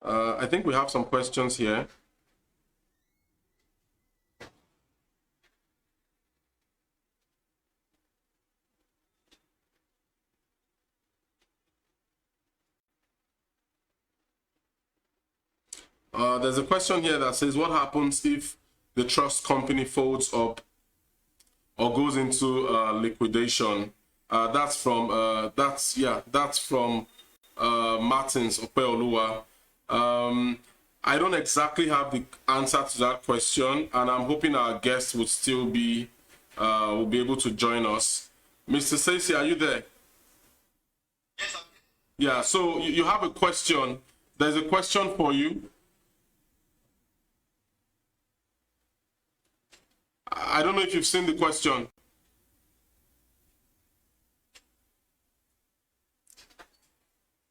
I think we have some questions here. There's a question here that says, what happens if the trust company folds up or goes into liquidation? That's from Martins Opeoluwa. I don't exactly have the answer to that question, and I'm hoping our guest would still be will be able to join us. Mr. Stacey, are you there? Yes, I'm here. Yeah. So you have a question. There's a question for you. I don't know if you've seen the question.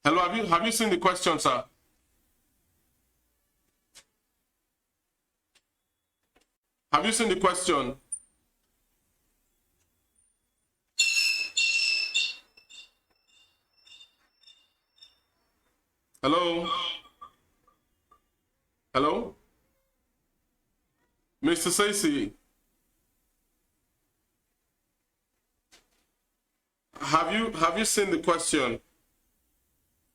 Hello, have you seen the question, sir? Have you seen the question? Hello? Hello? Mr. Stacey, have you seen the question?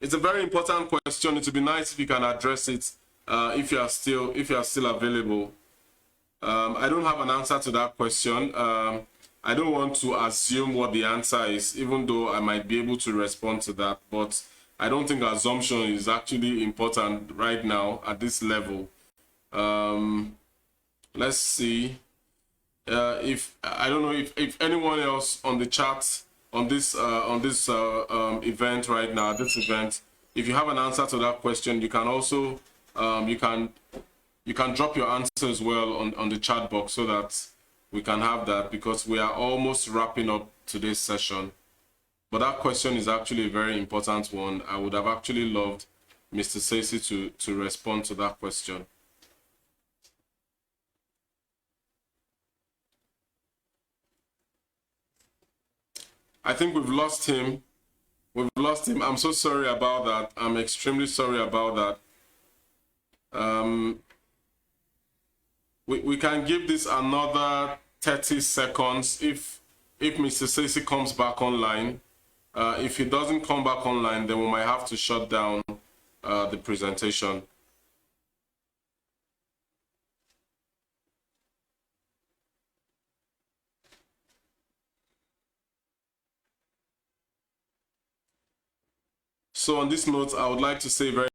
It's a very important question. It would be nice if you can address it if you are still available. I don't have an answer to that question. I don't want to assume what the answer is, even though I might be able to respond to that. But I don't think assumption is actually important right now at this level. Let's see. If I don't know if anyone else on the chat on this event right now, this event, if you have an answer to that question, you can also you can drop your answer as well on the chat box so that we can have that, because we are almost wrapping up today's session. But that question is actually a very important one. I would have actually loved Mr. Stacey to respond to that question. I think we've lost him. We've lost him. I'm so sorry about that. I'm extremely sorry about that. We can give this another 30 seconds if Mr. Stacey comes back online. If he doesn't come back online, then we might have to shut down the presentation. So on this note, I would like to say very